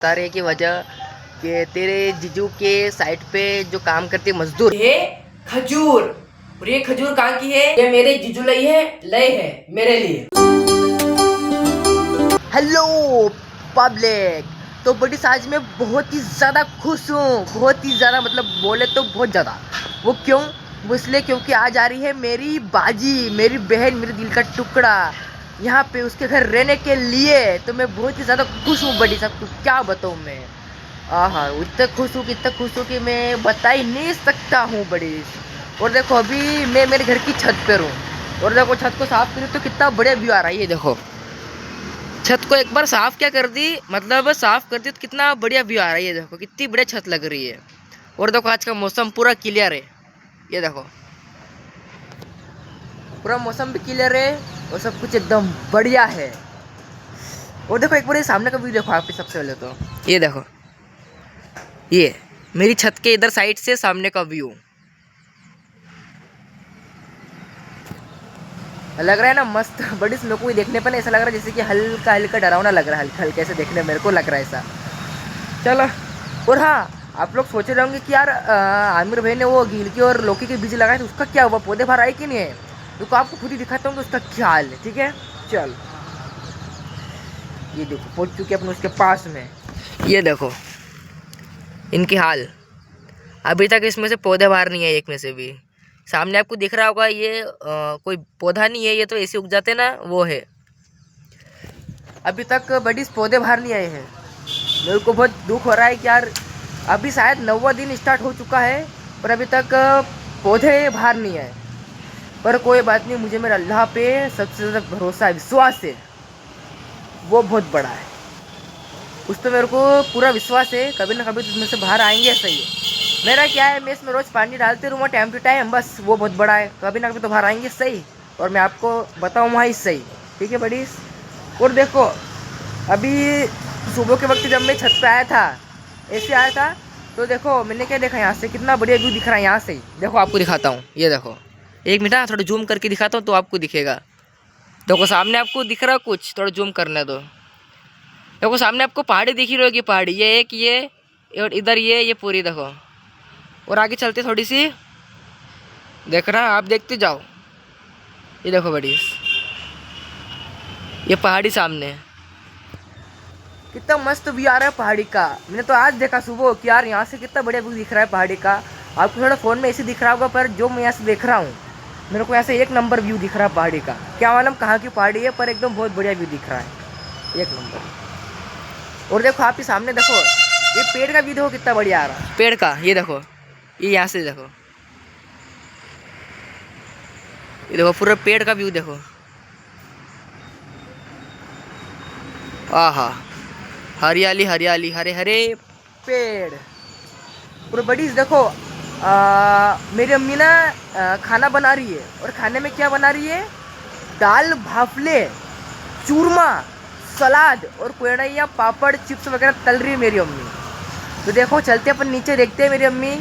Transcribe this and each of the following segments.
तारे की वजह कि तेरे जीजू के साइट पे जो काम करते मजदूर ये खजूर, और ये खजूर कहाँ की है? ये मेरे जीजू लय है मेरे लिए। हेलो पब्लिक, तो बड़ी आज मैं बहुत ही ज़्यादा खुश हूँ, बहुत ही ज़्यादा, मतलब बोले तो बहुत ज़्यादा। वो क्यों? वो इसलिए क्योंकि आज आ रही है मेरी बाजी, मेरी बहन, मेरे दिल का टुकड़ा यहाँ पे उसके घर रहने के लिए। तो मैं बहुत ही ज़्यादा खुश हूँ बड़ी, सबको क्या बताऊँ मैं। हाँ, इतना खुश हूँ कि मैं बता ही नहीं सकता हूँ बड़ी। और देखो अभी मैं मेरे घर की छत पर हूँ, और देखो छत को साफ करूँ तो कितना बढ़िया व्यू आ रहा है। ये देखो छत को एक बार साफ क्या कर दी, मतलब साफ कर दी तो कितना बढ़िया व्यू आ रहा है। ये देखो कितनी बढ़िया छत लग रही है। और देखो आज का मौसम पूरा क्लियर है, ये देखो पूरा मौसम भी क्लियर है और सब कुछ एकदम बढ़िया है। और देखो एक बार ये सामने का व्यू देखो आप सबसे पहले तो ये देखो, ये मेरी छत के इधर साइड से सामने का व्यू लग रहा है ना मस्त बड़ी। मेरे को देखने पर ऐसा लग रहा है जैसे कि हल्का हल्का डरावना लग रहा है, हल्का हल्के से देखने मेरे को लग रहा है ऐसा। चलो, और हाँ आप लोग सोच रहे होंगे कि यार आमिर भाई ने वो गिलकी और लौकी के बीज लगाए तो उसका क्या हुआ, पौधे बाहर आए कि नहीं है? तो आपको खुद ही दिखाता हूँ कि उसका क्या हाल है। ठीक है, चल ये देखो पहुँच चुके अपन उसके पास में। ये देखो इनकी हाल, अभी तक इसमें से पौधे बाहर नहीं है एक में से भी। सामने आपको दिख रहा होगा ये कोई पौधा नहीं है, ये तो ऐसे उग जाते ना, वो है। अभी तक बड़ी पौधे बाहर नहीं आए हैं। मेरे को बहुत दुख हो रहा है कि यार अभी शायद 9वां दिन स्टार्ट हो चुका है पर अभी तक पौधे बाहर नहीं आए। पर कोई बात नहीं, मुझे मेरा अल्लाह पे सबसे ज़्यादा भरोसा है, विश्वास है, वो बहुत बड़ा है। उस पर मेरे को पूरा विश्वास है, कभी ना कभी तो उसमें से बाहर आएंगे। सही है, मेरा क्या है, मैं इसमें रोज़ पानी डालते रहूँगा टाइम टू टाइम, बस वो बहुत बड़ा है, कभी ना कभी तो बाहर आएंगे। सही, और मैं आपको बताऊँगा ही। सही, ठीक है बड़ी। और देखो अभी सुबह के वक्त जब मैं छत पे आया था, ऐसे आया था, तो देखो मैंने क्या देखा, यहाँ से कितना बढ़िया व्यू दिख रहा है। यहाँ से ही देखो, आपको दिखाता हूँ। ये देखो एक मिनट थोड़ा जूम करके दिखाता हूँ तो आपको दिखेगा। देखो सामने आपको दिख रहा कुछ, थोड़ा जूम करने दो। देखो सामने आपको पहाड़ी दिख रही होगी, पहाड़ी ये एक, ये और इधर ये पूरी देखो। और आगे चलते थोड़ी सी, देख रहा आप, देखते जाओ। ये देखो बड़ी, ये पहाड़ी सामने, कितना मस्त व्यू आ रहा है पहाड़ी का। मैंने तो आज देखा सुबह कि यार यहाँ से कितना बढ़िया व्यू दिख रहा है पहाड़ी का। आपको थोड़ा फ़ोन में ऐसे दिख रहा होगा, पर जो मैं यहाँ से देख रहा हूँ मेरे को यहाँ से एक नंबर व्यू दिख रहा है पहाड़ी का। क्या मालूम कहाँ की पहाड़ी है, पर एकदम बहुत बढ़िया व्यू दिख रहा है, एक नंबर। और देखो आप ही सामने देखो, ये पेड़ का व्यू देखो कितना बढ़िया आ रहा है, पेड़ का। ये देखो, ये यहाँ से देखो, ये देखो पूरा पेड़ का व्यू देखो। आहा, हरियाली हरियाली, हरे हरे पेड़। पूरा बड़ी देखो मेरी अम्मी ना खाना बना रही है, और खाने में क्या बना रही है, दाल भाफले, चूरमा, सलाद और कोयड़ैया, पापड़, चिप्स वगैरह तल रही है मेरी अम्मी। तो देखो चलते अपन नीचे, देखते हैं मेरी अम्मी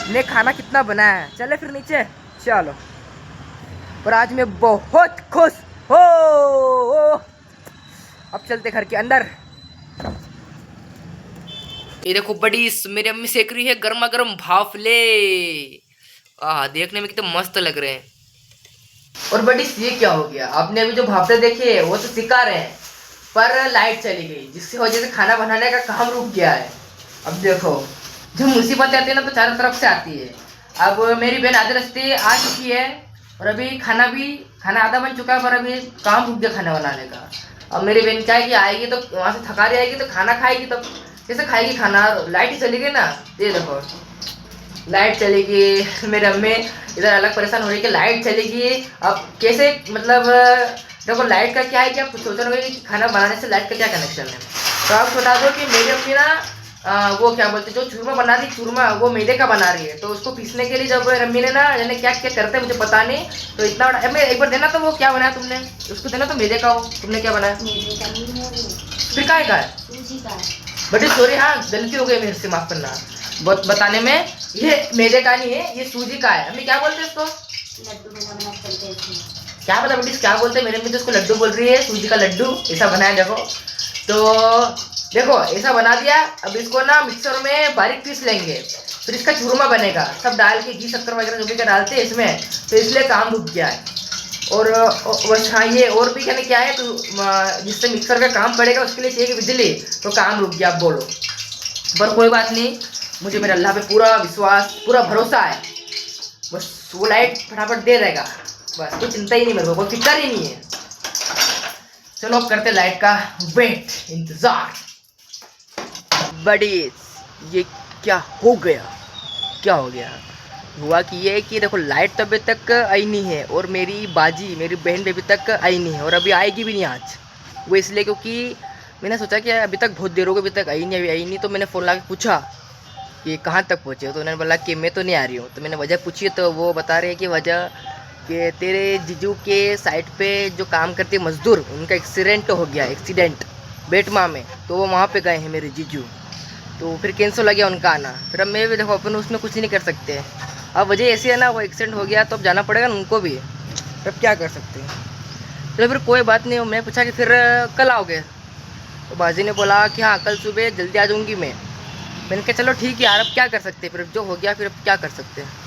ने खाना कितना बनाया है। चले फिर नीचे, चलो। पर आज मैं बहुत खुश हो। अब चलते घर के अंदर। ये देखो बड़ी मेरी अम्मी सेक रही है गर्मा गर्म भाफले। देखने में कितने मस्त लग रहे हैं। और बड़ी ये क्या हो गया, आपने अभी जो भाफले देखे वो तो सिका रहे हैं, पर लाइट चली गई जिसकी वजह से खाना बनाने का काम रुक गया है। अब देखो जब मुसीबत आती है ना तो चारों तरफ से आती है। अब मेरी बहन आधे रास्ते आ चुकी है, और अभी खाना आधा बन चुका है, पर अभी काम रुक गया खाना बनाने का। अब मेरी बहन क्या है कि आएगी तो वहाँ से थका रही आएगी तो खाना खाएगी, तब कैसे खाएगी खाना, लाइट ही चली गई ना। ये देखो लाइट चली गई, मेरे अम्मी इधर अलग परेशान हो रही है कि लाइट चली गई, अब कैसे, मतलब देखो लाइट का क्या है कि आप सोच रहे हो कि खाना बनाने से लाइट का क्या कनेक्शन है। तो आप बता दो कि मेरी अम्मी ना वो क्या बोलते, जो चूरमा बना दी, चूरमा वो मैदे का बना रही है, तो उसको पीसने के लिए जब अम्मी ने ना यानी क्या क्या करते हैं मुझे पता नहीं, तो इतना बड़ा अम्मी एक बार देना, तो वो क्या बनाया तुमने, उसको देना तो मैदे का हो, तुमने क्या बनाया, फिर काय का है बड़ी सॉरी, हाँ गलती हो गई मेरे से, माफ करना बताने में। ये मैदे का नहीं है, ये सूजी का है। अम्मी क्या बोलते हैं इसको, लड्डू बना चलते हैं, क्या पता बेटी क्या बोलते हैं, मेरे में तो इसको लड्डू बोल रही है, सूजी का लड्डू ऐसा बनाया देखो। तो देखो ऐसा बना दिया। अब इसको ना मिक्सर में बारीक पीस लेंगे, फिर इसका चूरमा बनेगा। सब डाल के घी शक्कर वगैरह जो भी क्या डालते हैं इसमें, तो इसलिए काम रुक गया है। और बस हाँ, ये और भी कहने क्या है तो जिससे मिक्सर का काम पड़ेगा उसके लिए चाहिए बिजली, तो काम रुक गया। आप बोलो, पर कोई बात नहीं, मुझे मेरे अल्लाह पे पूरा विश्वास, पूरा भरोसा है। बस वो लाइट फटाफट दे देगा, बस कोई चिंता ही नहीं, मेरे को कोई फिक्र ही नहीं है। चलो अब करते लाइट का वेट, इंतजार। बड़ी ये क्या हो गया, क्या हो गया? हुआ कि ये कि देखो लाइट तो अभी तक आई नहीं है, और मेरी बाजी, मेरी बहन भी अभी तक आई नहीं है, और अभी आएगी भी नहीं आज। वो इसलिए क्योंकि मैंने सोचा कि अभी तक बहुत देर हो गई, अभी तक आई नहीं, अभी आई नहीं। तो मैंने फ़ोन ला के पूछा कि कहाँ तक पहुँचे, तो उन्होंने बोला कि मैं तो नहीं आ रही हूँ। तो मैंने वजह पूछी, तो वो बता रहे हैं कि वजह कि तेरे जीजू के साइड पे जो काम करते मजदूर, उनका एक्सीडेंट हो गया, एक्सीडेंट बेटमा में, तो वो वहाँ पे गए हैं मेरे जीजू, तो फिर कैंसिल हो गया उनका आना। फिर अब मैं भी देखो अपन उसमें कुछ नहीं कर सकते। अब वजह ऐसी है ना, वो एक्सीडेंट हो गया तो अब जाना पड़ेगा ना उनको भी, अब क्या कर सकते हैं। चलो फिर कोई बात नहीं। मैं पूछा कि फिर कल आओगे, तो बाजी ने बोला कि हाँ कल सुबह जल्दी आ जाऊँगी मैं। मैंने कहा चलो ठीक है यार, अब क्या कर सकते हैं, फिर जो हो गया फिर अब क्या कर सकते हैं।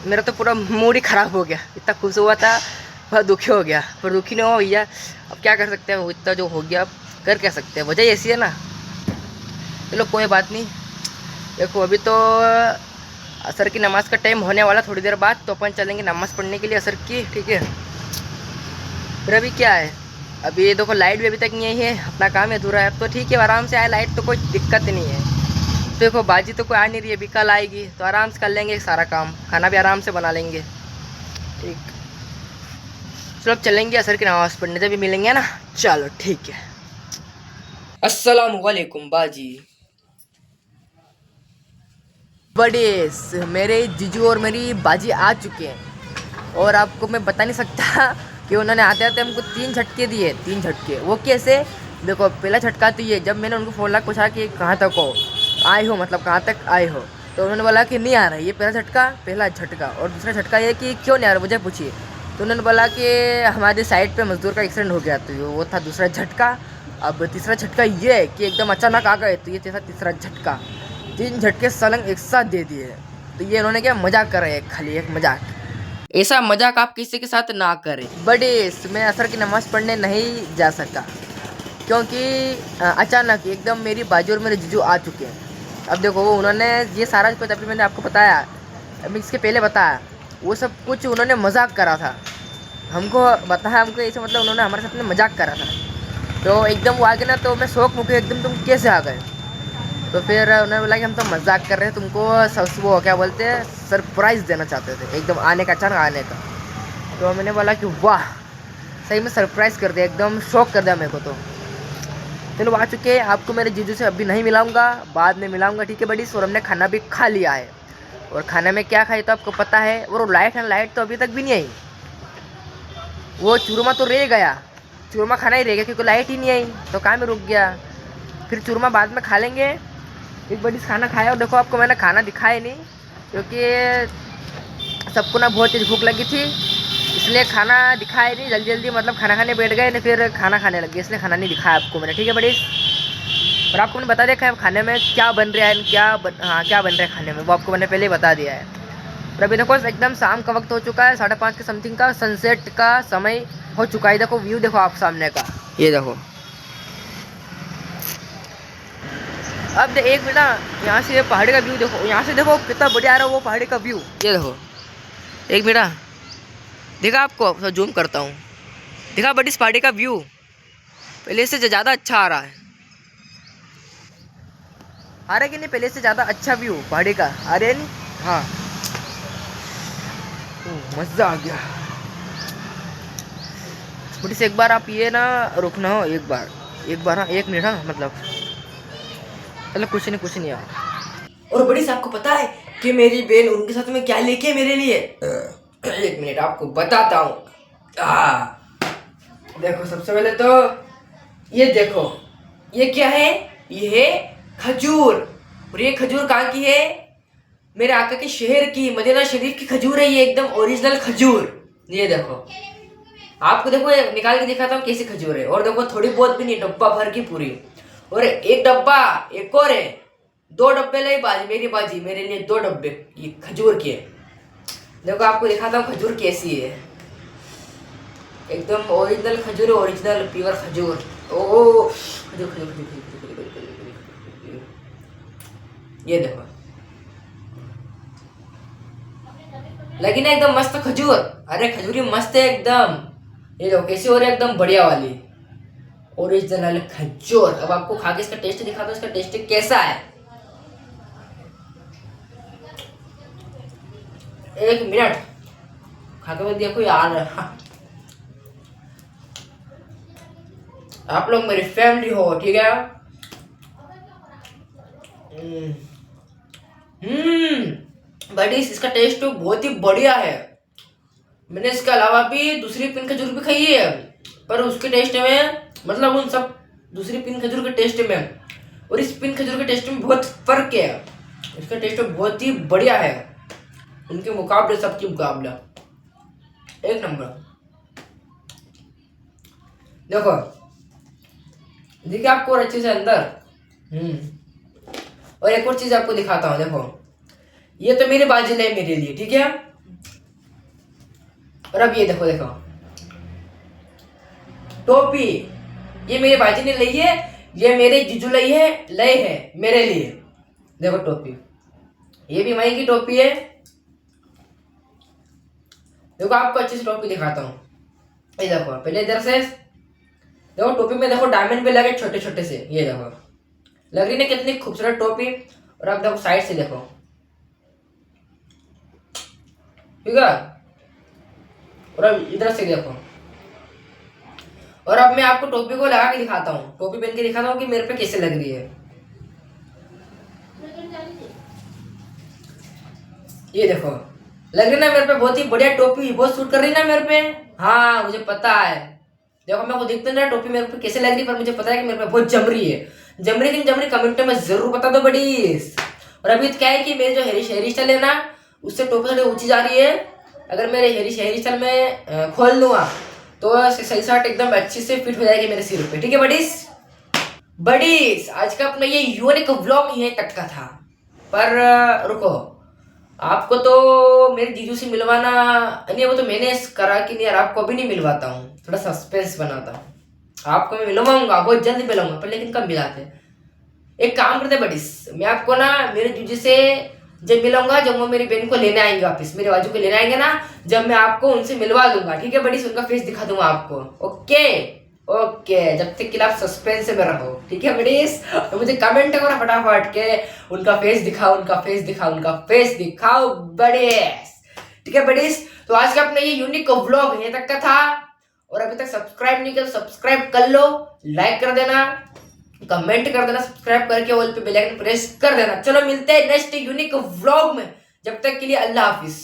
मेरा तो पूरा मूड ही ख़राब हो गया, इतना खुश हुआ था बहुत दुखी हो गया, पर दुखी नहीं हो भैया, अब क्या कर सकते हैं, वो इतना जो हो गया अब कर क्या सकते हैं, वजह ऐसी है ना। चलो कोई बात नहीं। देखो अभी तो असर की नमाज़ का टाइम होने वाला, थोड़ी देर बाद तो अपन चलेंगे नमाज़ पढ़ने के लिए असर की, ठीक है। फिर अभी क्या है, अभी देखो लाइट भी अभी तक नहीं आई है, अपना काम अधूरा है। अब तो ठीक है, आराम से आए लाइट तो कोई दिक्कत नहीं है। तो देखो बाजी तो कोई आ नहीं रही है, अभी कल आएगी तो आराम से कर लेंगे सारा काम, खाना भी आराम से बना लेंगे, ठीक। चलो अब चलेंगे असर की नमाज़ पढ़ने, जब भी मिलेंगे ना। चलो ठीक है। अस्सलाम वालेकुम बाजी। बड़े मेरे जीजू और मेरी बाजी आ चुके हैं, और आपको मैं बता नहीं सकता कि उन्होंने आते आते हमको 3 झटके दिए, 3 झटके। वो कैसे, देखो पहला झटका तो ये, जब मैंने उनको फ़ोन ला पूछा कि कहाँ तक हो आए हो, मतलब कहाँ तक आए हो, तो उन्होंने बोला कि नहीं आ रहा। ये पहला झटका, पहला झटका। और दूसरा झटका ये कि क्यों नहीं आ रहा, मुझे पूछिए। तो उन्होंने बोला कि हमारे साइड पे मजदूर का एक्सीडेंट हो गया, तो वो था दूसरा झटका। अब तीसरा झटका ये है कि एकदम अचानक आ गए, तो ये था तीसरा झटका। 3 झटके सलंग एक साथ दे दिए। तो ये इन्होंने क्या मजाक कर रहे हैं, खाली एक मजाक। ऐसा मजाक आप किसी के साथ ना करें। बड़े मैं असर की नमाज़ पढ़ने नहीं जा सका, क्योंकि अचानक एकदम मेरी बाजू और मेरे जीजू आ चुके हैं। अब देखो वो उन्होंने ये सारा कुछ अभी मैंने आपको बताया, अभी इसके पहले बताया, वो सब कुछ उन्होंने मजाक करा था, हमको बताया, हमको ऐसे मतलब उन्होंने हमारे साथ में मजाक करा था। तो एकदम वो आ गए ना, तो मैं शौक मुके एकदम, तुम कैसे आ गए। तो फिर उन्होंने बोला कि हम तो मजाक कर रहे हैं, तुमको वो क्या बोलते हैं, सरप्राइज़ देना चाहते थे एकदम आने का, अचानक आने का। तो मैंने बोला कि वाह, सही में सरप्राइज़ कर दिया, एकदम शौक कर दिया मेरे को। तो चलो आ चुके हैं, आपको मेरे जीजू से अभी नहीं मिलाऊंगा, बाद में मिलाऊंगा, ठीक है बड़ी। और हमने खाना भी खा लिया है, और खाने में क्या खाई तो आपको पता है। और लाइट है, लाइट तो अभी तक भी नहीं आई। वो चूरमा तो रह गया, चूरमा खाना ही रह गया, क्योंकि लाइट ही नहीं आई, तो काम में रुक गया। फिर चूरमा बाद में खा लेंगे। एक बड़ी खाना खाया, और देखो आपको मैंने खाना दिखाया नहीं, क्योंकि सबको ना बहुत तेज भूख लगी थी, इसलिए खाना दिखाया नहीं। जल्दी जल्दी मतलब खाना खाने बैठ गए, नहीं फिर खाना खाने लग गए, इसलिए खाना नहीं दिखाया आपको मैंने, ठीक है बड़ी। और आपको मैंने बता दिया खाने में क्या बन रहा है, क्या बन रहा है खाने में, वो आपको मैंने पहले ही बता दिया है। और अभी देखो एकदम शाम का वक्त हो चुका है, 5:30 के समथिंग का सनसेट का समय हो चुका है। देखो व्यू देखो आप सामने का, ये देखो। अब एक मिनट, यहाँ से पहाड़ी का व्यू देखो, यहाँ से देखो कितना बढ़िया आ रहा है वो पहाड़ी का व्यू, ये देखो। एक मिनट देखा आपको, तो जूम करता हूँ, देखा बड़ी इस पहाड़ी का व्यू पहले से ज़्यादा अच्छा आ रहा है। आ रहा है कि नहीं, पहले से ज़्यादा अच्छा व्यू पहाड़ी का आ रहा है नहीं। हाँ मज़ा आ गया। बड़ी से एक बार आप ये ना रुकना हो, एक बार हाँ, 1 मिनट हाँ, मतलब चलो कुछ नहीं यार। और बड़ी से आपको पता है कि मेरी बहन उनके साथ में क्या लेके है मेरे लिए, 1 मिनट आपको बताता हूँ। देखो सबसे पहले तो ये देखो, ये क्या है, ये है खजूर। और ये खजूर कहाँ की है, मेरे आका के शहर की, मदीना शरीफ की खजूर है, ये एकदम ओरिजिनल खजूर। ये देखो, आपको देखो निकाल के दिखाता हूँ कैसी खजूर है। और देखो थोड़ी बहुत भी नहीं, डब्बा भर की पूरी। और एक डब्बा एक और है, 2 डब्बे ले बाजी मेरे लिए 2 डब्बे ये खजूर के। देखो आपको दिखाता हूँ खजूर कैसी है, एकदम ओरिजिनल खजूर, ओरिजिनल प्योर खजूर। ओ खजूर खजूर खजूर खजूर खजूर खजूर खजूर, ये देखो लगी ना एकदम मस्त खजूर। अरे खजूरी मस्त है एकदम। ये देखो कैसी हो रही है, एकदम बढ़िया वाली ओरिजिनल खजूर। अब आपको खा के इसका टेस्ट दिखाता हूँ, इसका टेस्ट कैसा है। एक मिनट खा के देखो यार, आप लोग मेरी फैमिली हो, ठीक है। बट इसका टेस्ट तो बहुत ही बढ़िया है। मैंने इसके अलावा भी दूसरी पिन खजूर भी खाई है, पर उसके टेस्ट में मतलब उन सब दूसरी पिन खजूर के टेस्ट में और इस पिन खजूर के टेस्ट में बहुत फर्क है। इसका टेस्ट बहुत ही बढ़िया है उनके मुकाबले, सबके मुकाबला एक नंबर। देखो देखिए आपको और अच्छे से अंदर। और एक और चीज आपको दिखाता हूँ, देखो ये तो मेरी बाजी है मेरे लिए, ठीक है। और अब ये देखो देखो टोपी, ये मेरी बाजी ने ली है, ये मेरे जीजू लाई है, लय है मेरे लिए। देखो टोपी, ये भी मई की टोपी है। देखो आपको अच्छी से टोपी दिखाता हूँ, ये देखो पहले इधर से देखो टोपी में देखो डायमंड भी लगे छोटे छोटे से, ये देखो लग रही ना कितनी खूबसूरत टोपी। और अब देखो साइड से देखो, ठीक है। और अब इधर से देखो, और अब मैं आपको टोपी को लगा के दिखाता हूँ, टोपी पहन के दिखाता हूँ कि मेरे पे कैसे लग रही है। ये देखो लग रही ना मेरे पे बहुत ही बढ़िया टोपी, बहुत सूट कर रही ना मेरे पे। हाँ मुझे पता है, देखो मेरे को दिखते ना टोपी मेरे पे कैसे लग रही, पर मुझे पता है कि मेरे पे बहुत जम रही है। जम रही कि जम रही कमेंट में जरूर बता दो बड़ी। और अभी क्या है कि मेरी जो हेयर स्टाइल है ना, उससे टोपी थोड़ी ऊंची जा रही है। अगर मेरे हेयर स्टाइल में खोल दूंगा तो सही शर्ट एकदम अच्छी से फिट हो जाएगी मेरे सिर पे, ठीक है बडीज। बडीज आज का अपना ये यूनिक व्लॉग यहीं तक का था, पर रुको आपको तो मेरे जीजू से मिलवाना नहीं, वो तो मैंने करा कि नहीं यार, आपको अभी नहीं मिलवाता हूँ, थोड़ा सस्पेंस बनाता हूँ। आपको मैं मिलवाऊंगा, बहुत जल्दी मिलवाऊंगा, पर लेकिन कब मिलाते। एक काम करते बडीज, मैं आपको ना मेरे जीजू से जब मिलूंगा, जब वो मेरी बहन को लेने आएंगे वापस, मेरे बाजू को लेने आएंगे ना, जब मैं आपको उनसे मिलवा दूंगा, ठीक है बडीज। उनका फेस दिखा दूंगा आपको, ओके ओके। जब तक के लिए आप सस्पेंस में रहो, ठीक है बडीज। तो मुझे कमेंट करो फटाफट के उनका फेस दिखाओ, उनका फेस दिखाओ, उनका फेस दिखाओ बडीज, ठीक है बडीज। तो आज का अपना ये यूनिक व्लॉग ये तक का था, और अभी तक सब्सक्राइब नहीं किया तो सब्सक्राइब कर लो, लाइक कर देना, कमेंट कर देना, सब्सक्राइब करके ऑल पे बेल आइकन प्रेस कर देना। चलो मिलते हैं नेक्स्ट यूनिक व्लॉग में, जब तक के लिए अल्लाह हाफिज।